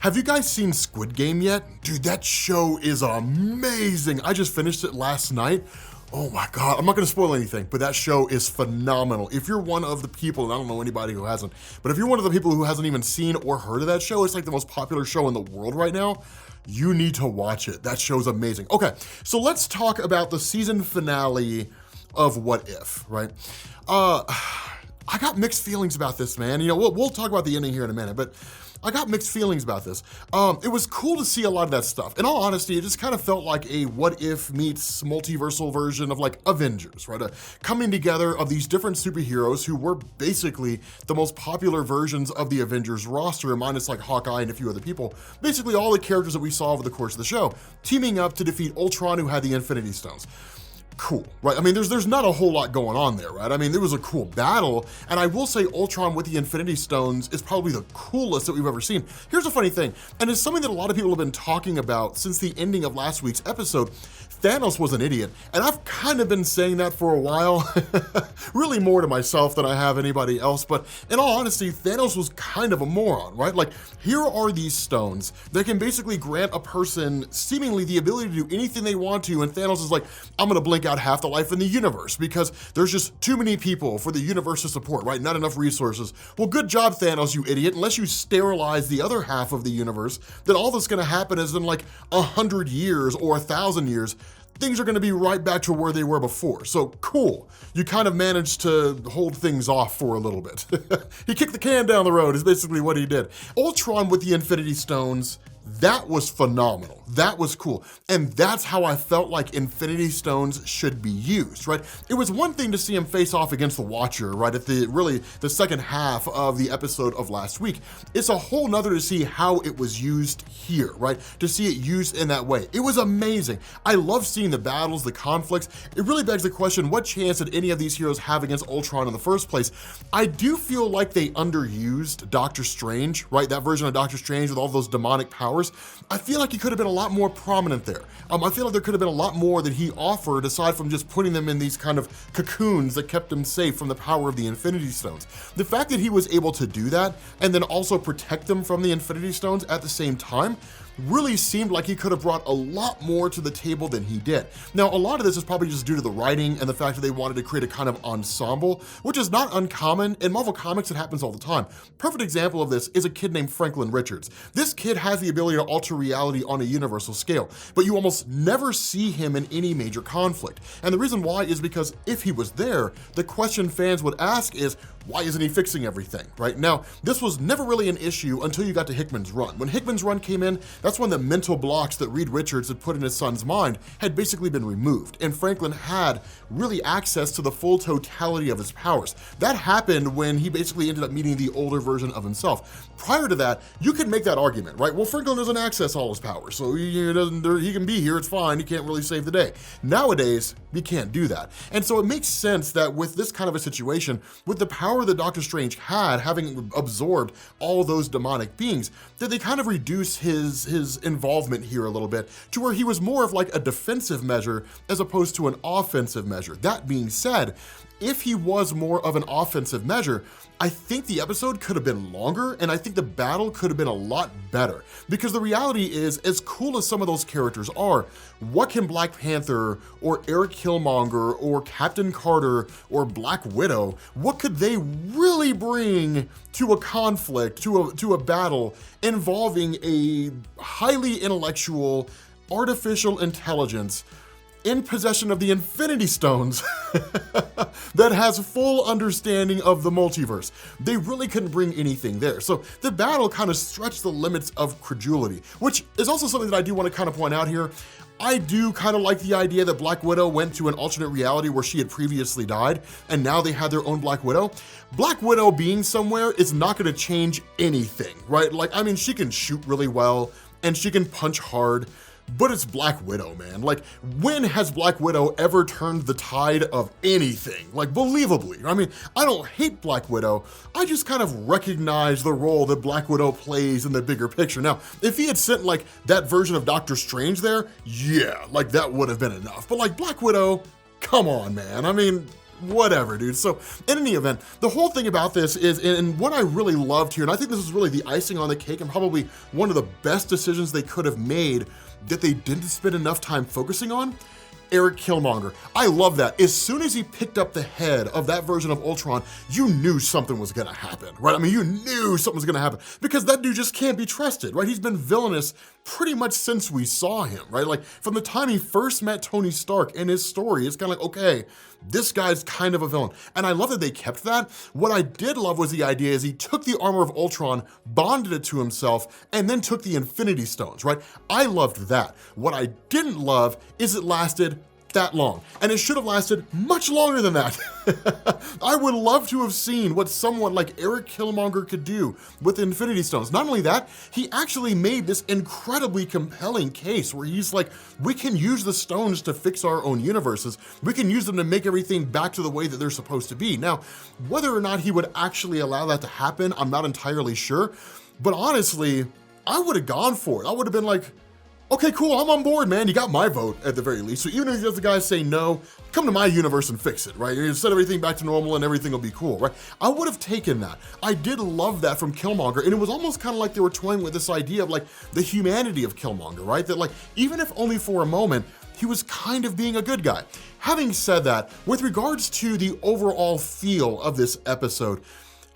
Have you guys seen Squid Game yet? Dude, that show is amazing. I just finished it last night. Oh my God, I'm not gonna spoil anything, but that show is phenomenal. If you're one of the people, and I don't know anybody who hasn't, but if you're one of the people who hasn't even seen or heard of that show, it's like the most popular show in the world right now, you need to watch it. That show's amazing. Okay, so let's talk about the season finale of What If, right? I got mixed feelings about this, man. You know, we'll talk about the ending here in a minute, but I got mixed feelings about this. It was cool to see a lot of that stuff. In all honesty, it just kind of felt like a what if meets multiversal version of like Avengers, right? A coming together of these different superheroes who were basically the most popular versions of the Avengers roster, minus like Hawkeye and a few other people. Basically all the characters that we saw over the course of the show, teaming up to defeat Ultron, who had the Infinity Stones. Cool, right? I mean, there's not a whole lot going on there, right? I mean, it was a cool battle, and I will say Ultron with the Infinity Stones is probably the coolest that we've ever seen. Here's a funny thing, and it's something that a lot of people have been talking about since the ending of last week's episode. Thanos was an idiot, and I've kind of been saying that for a while, really more to myself than I have anybody else, but in all honesty, Thanos was kind of a moron, right? Like, here are these stones that can basically grant a person seemingly the ability to do anything they want to, and Thanos is like, I'm gonna blink out half the life in the universe because there's just too many people for the universe to support, right? Not enough resources. Well, good job, Thanos, you idiot. Unless you sterilize the other half of the universe, then all that's gonna happen is in like 100 years or 1,000 years, things are gonna be right back to where they were before. So cool, you kind of managed to hold things off for a little bit. He kicked the can down the road is basically what he did. Ultron with the Infinity Stones, that was phenomenal. That was cool. And that's how I felt like Infinity Stones should be used, right? It was one thing to see him face off against the Watcher, right, at the second half of the episode of last week. It's a whole nother to see how it was used here, right? To see it used in that way. It was amazing. I love seeing the battles, the conflicts. It really begs the question, what chance did any of these heroes have against Ultron in the first place? I do feel like they underused Doctor Strange, right? That version of Doctor Strange with all those demonic powers. I feel like he could have been a lot more prominent there. I feel like there could have been a lot more that he offered aside from just putting them in these kind of cocoons that kept him safe from the power of the Infinity Stones. The fact that he was able to do that and then also protect them from the Infinity Stones at the same time really seemed like he could have brought a lot more to the table than he did. Now, a lot of this is probably just due to the writing and the fact that they wanted to create a kind of ensemble, which is not uncommon. In Marvel Comics, it happens all the time. Perfect example of this is a kid named Franklin Richards. This kid has the ability to alter reality on a universal scale, but you almost never see him in any major conflict. And the reason why is because if he was there, the question fans would ask is, why isn't he fixing everything, right? Now, this was never really an issue until you got to Hickman's run. When Hickman's run came in, that's when the mental blocks that Reed Richards had put in his son's mind had basically been removed, and Franklin had really access to the full totality of his powers. That happened when he basically ended up meeting the older version of himself. Prior to that, you could make that argument, right? Well, Franklin doesn't access all his powers, so he can be here, it's fine, he can't really save the day. Nowadays, you can't do that. And so it makes sense that with this kind of a situation, with the power that Doctor Strange had, having absorbed all those demonic beings, that they kind of reduce his involvement here a little bit to where he was more of like a defensive measure as opposed to an offensive measure. That being said, if he was more of an offensive measure, I think the episode could have been longer, and I think the battle could have been a lot better. Because the reality is, as cool as some of those characters are, what can Black Panther or Eric Killmonger or Captain Carter or Black Widow, what could they really bring to a conflict, to a battle involving a highly intellectual, artificial intelligence in possession of the Infinity Stones that has full understanding of the multiverse? They really couldn't bring anything there. So the battle kind of stretched the limits of credulity, which is also something that I do want to kind of point out here. I do kind of like the idea that Black Widow went to an alternate reality where she had previously died, and now they had their own Black Widow. Black Widow being somewhere is not gonna change anything, right? Like, I mean, she can shoot really well, and she can punch hard, but it's Black Widow, man. Like, when has Black Widow ever turned the tide of anything? Like, believably. I mean, I don't hate Black Widow, I just kind of recognize the role that Black Widow plays in the bigger picture. Now, if he had sent like that version of Doctor Strange there, yeah, like that would have been enough. But like Black Widow, come on, man. I mean, whatever, dude. So in any event, the whole thing about this is, and what I really loved here, and I think this is really the icing on the cake and probably one of the best decisions they could have made that they didn't spend enough time focusing on, Eric Killmonger. I love that. As soon as he picked up the head of that version of Ultron, you knew something was gonna happen, right? I mean, you knew something was gonna happen because that dude just can't be trusted, right? He's been villainous pretty much since we saw him, right? Like from the time he first met Tony Stark in his story, it's kind of like, okay, this guy's kind of a villain. And I love that they kept that. What I did love was the idea is he took the armor of Ultron, bonded it to himself, and then took the Infinity Stones, right? I loved that. What I didn't love is it lasted that long, and it should have lasted much longer than that. I would love to have seen what someone like Eric Killmonger could do with the Infinity Stones. Not only that, he actually made this incredibly compelling case where he's like, we can use the stones to fix our own universes. We can use them to make everything back to the way that they're supposed to be. Now, whether or not he would actually allow that to happen, I'm not entirely sure, but honestly, I would have gone for it. I would have been like, okay, cool, I'm on board, man. You got my vote at the very least. So even if the guys say no, come to my universe and fix it, right? You set everything back to normal and everything will be cool, right? I would have taken that. I did love that from Killmonger, and it was almost kind of like they were toying with this idea of like the humanity of Killmonger, right? That like, even if only for a moment, he was kind of being a good guy. Having said that, with regards to the overall feel of this episode,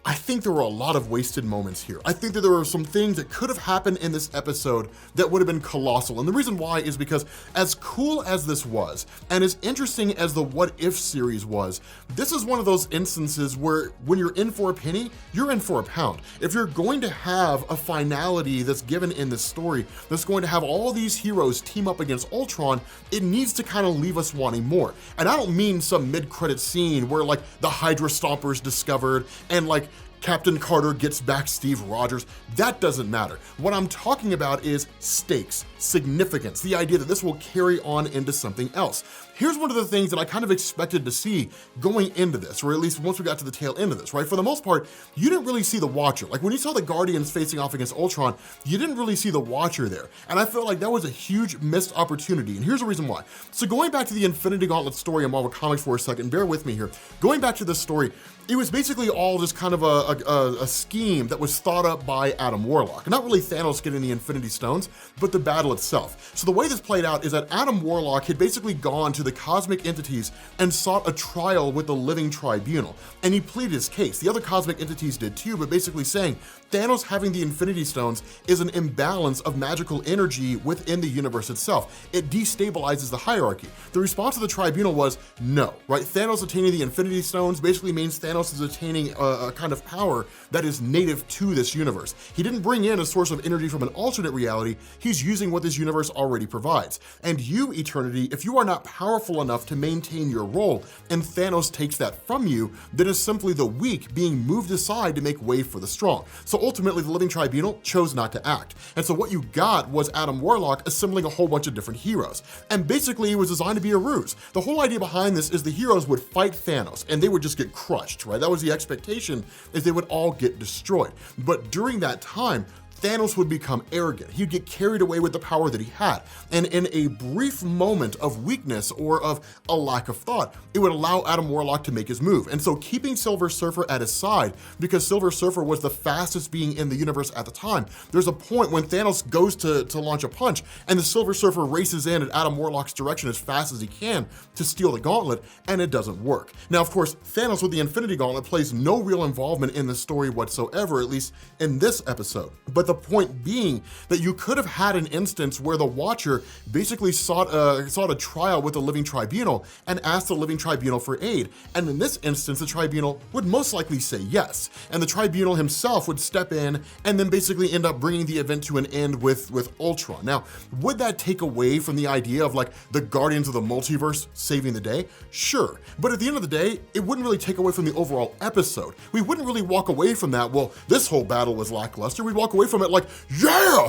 I think there were a lot of wasted moments here. I think that there were some things that could have happened in this episode that would have been colossal. And the reason why is because as cool as this was, and as interesting as the What If series was, this is one of those instances where when you're in for a penny, you're in for a pound. If you're going to have a finality that's given in this story, that's going to have all these heroes team up against Ultron, it needs to kind of leave us wanting more. And I don't mean some mid-credit scene where like the Hydra Stomper's discovered and like Captain Carter gets back Steve Rogers. That doesn't matter. What I'm talking about is stakes, significance, the idea that this will carry on into something else. Here's one of the things that I kind of expected to see going into this, or at least once we got to the tail end of this, right? For the most part, you didn't really see the Watcher. Like when you saw the Guardians facing off against Ultron, you didn't really see the Watcher there. And I felt like that was a huge missed opportunity. And here's the reason why. So going back to the Infinity Gauntlet story in Marvel Comics for a second, bear with me here. Going back to this story, it was basically all just kind of a scheme that was thought up by Adam Warlock. Not really Thanos getting the Infinity Stones, but the battle itself. So the way this played out is that Adam Warlock had basically gone to the cosmic entities and sought a trial with the Living Tribunal. And he pleaded his case. The other cosmic entities did too, but basically saying Thanos having the Infinity Stones is an imbalance of magical energy within the universe itself. It destabilizes the hierarchy. The response of the tribunal was no, right? Thanos attaining the Infinity Stones basically means Thanos is attaining a kind of power that is native to this universe. He didn't bring in a source of energy from an alternate reality. He's using what this universe already provides. And you, Eternity, if you are not powerful enough to maintain your role and Thanos takes that from you, then it's simply the weak being moved aside to make way for the strong. So ultimately the Living Tribunal chose not to act. And so what you got was Adam Warlock assembling a whole bunch of different heroes. And basically it was designed to be a ruse. The whole idea behind this is the heroes would fight Thanos and they would just get crushed, right? That was the expectation, is they would all get destroyed. But during that time, Thanos would become arrogant. He'd get carried away with the power that he had. And in a brief moment of weakness or of a lack of thought, it would allow Adam Warlock to make his move. And so keeping Silver Surfer at his side, because Silver Surfer was the fastest being in the universe at the time, there's a point when Thanos goes to launch a punch and the Silver Surfer races in at Adam Warlock's direction as fast as he can to steal the gauntlet, and it doesn't work. Now, of course, Thanos with the Infinity Gauntlet plays no real involvement in the story whatsoever, at least in this episode. But the point being that you could have had an instance where the Watcher basically sought a trial with the Living Tribunal and asked the Living Tribunal for aid. And in this instance, the Tribunal would most likely say yes. And the Tribunal himself would step in and then basically end up bringing the event to an end with Ultron. Now, would that take away from the idea of like the Guardians of the Multiverse saving the day? Sure. But at the end of the day, it wouldn't really take away from the overall episode. We wouldn't really walk away from that, well, this whole battle was lackluster. We'd walk away from from it like, yeah,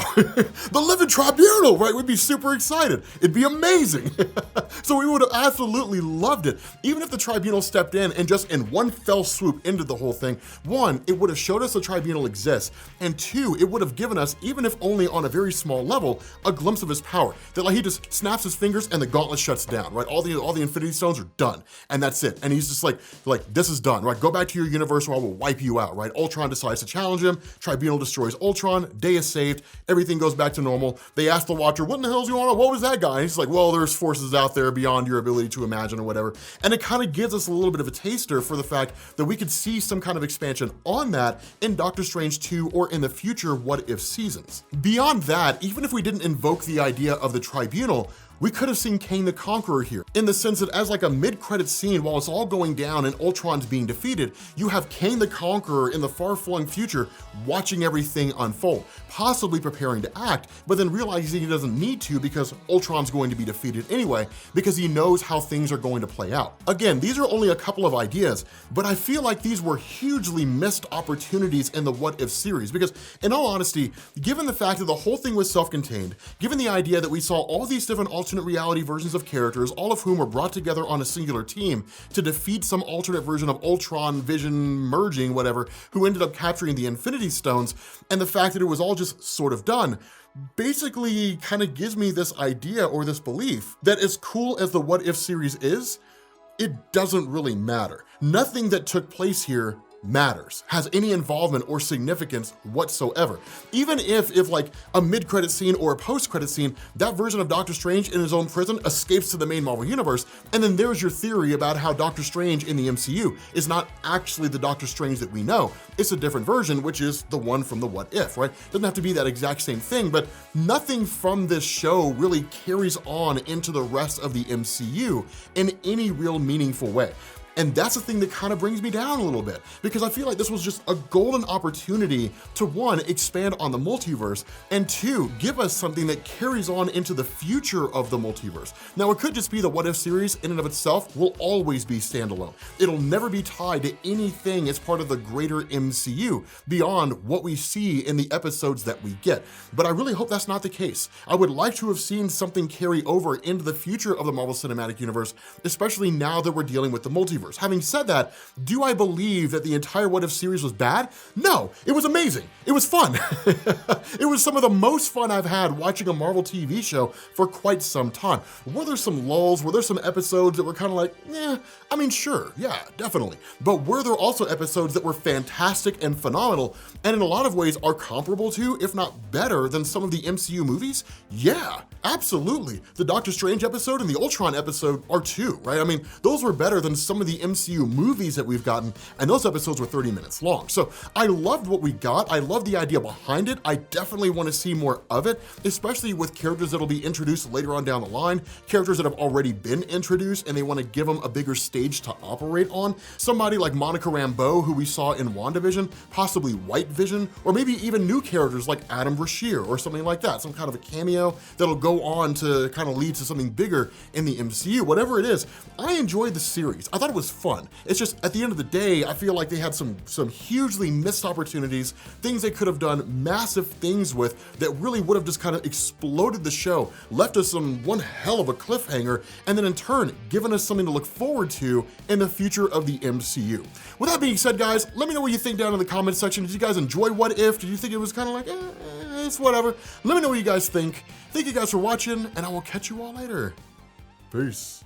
the living tribunal, right? We'd be super excited. It'd be amazing. So we would have absolutely loved it. Even if the tribunal stepped in and just in one fell swoop ended the whole thing, one, it would have showed us the tribunal exists, and two, it would have given us, even if only on a very small level, a glimpse of his power. That like he just snaps his fingers and the gauntlet shuts down, right? All the Infinity Stones are done, and that's it. And he's just like this is done, right? Go back to your universe or I will wipe you out, right? Ultron decides to challenge him, Tribunal destroys Ultron, day is saved, everything goes back to normal. They ask the Watcher, what in the hell's going on? What was that guy? And he's like, well, there's forces out there beyond your ability to imagine or whatever. And it kind of gives us a little bit of a taster for the fact that we could see some kind of expansion on that in Doctor Strange 2 or in the future What If seasons. Beyond that, even if we didn't invoke the idea of the Tribunal, we could have seen Kang the Conqueror here, in the sense that as like a mid-credit scene while it's all going down and Ultron's being defeated, you have Kang the Conqueror in the far-flung future watching everything unfold, possibly preparing to act, but then realizing he doesn't need to because Ultron's going to be defeated anyway, because he knows how things are going to play out. Again, these are only a couple of ideas, but I feel like these were hugely missed opportunities in the What If series, because in all honesty, given the fact that the whole thing was self-contained, given the idea that we saw all these different alternate reality versions of characters, all of whom were brought together on a singular team to defeat some alternate version of Ultron, Vision, merging, whatever, who ended up capturing the Infinity Stones, and the fact that it was all just sort of done, basically kind of gives me this idea or this belief that as cool as the What If series is, it doesn't really matter. Nothing that took place here matters, has any involvement or significance whatsoever. Even if like a mid-credit scene or a post-credit scene, that version of Doctor Strange in his own prison escapes to the main Marvel universe, and then there's your theory about how Doctor Strange in the MCU is not actually the Doctor Strange that we know. It's a different version, which is the one from the What If, right? Doesn't have to be that exact same thing, but nothing from this show really carries on into the rest of the MCU in any real meaningful way. And that's the thing that kind of brings me down a little bit, because I feel like this was just a golden opportunity to, one, expand on the multiverse, and two, give us something that carries on into the future of the multiverse. Now, it could just be the What If series in and of itself will always be standalone. It'll never be tied to anything as part of the greater MCU beyond what we see in the episodes that we get. But I really hope that's not the case. I would like to have seen something carry over into the future of the Marvel Cinematic Universe, especially now that we're dealing with the multiverse. Having said that, do I believe that the entire What If series was bad? No, it was amazing. It was fun. It was some of the most fun I've had watching a Marvel TV show for quite some time. Were there some lulls? Were there some episodes that were kind of like, I mean, sure, yeah, definitely. But were there also episodes that were fantastic and phenomenal, and in a lot of ways are comparable to, if not better than some of the MCU movies? Yeah, absolutely. The Doctor Strange episode and the Ultron episode are too, right? I mean, those were better than some of the MCU movies that we've gotten, and those episodes were 30 minutes long. So I loved what we got. I love the idea behind it. I definitely want to see more of it, especially with characters that'll be introduced later on down the line, characters that have already been introduced and they want to give them a bigger stage to operate on. Somebody like Monica Rambeau, who we saw in WandaVision, possibly White Vision, or maybe even new characters like Adam Brashear or something like that, some kind of a cameo that'll go on to kind of lead to something bigger in the MCU. Whatever it is, I enjoyed the series. I thought it was fun. It's just at the end of the day, I feel like they had some hugely missed opportunities, things they could have done massive things with that really would have just kind of exploded the show, left us on one hell of a cliffhanger, and then in turn, given us something to look forward to in the future of the MCU. With that being said, guys, let me know what you think down in the comment section. Did you guys enjoy What If? Did you think it was kind of like, it's whatever? Let me know what you guys think. Thank you guys for watching, and I will catch you all later. Peace.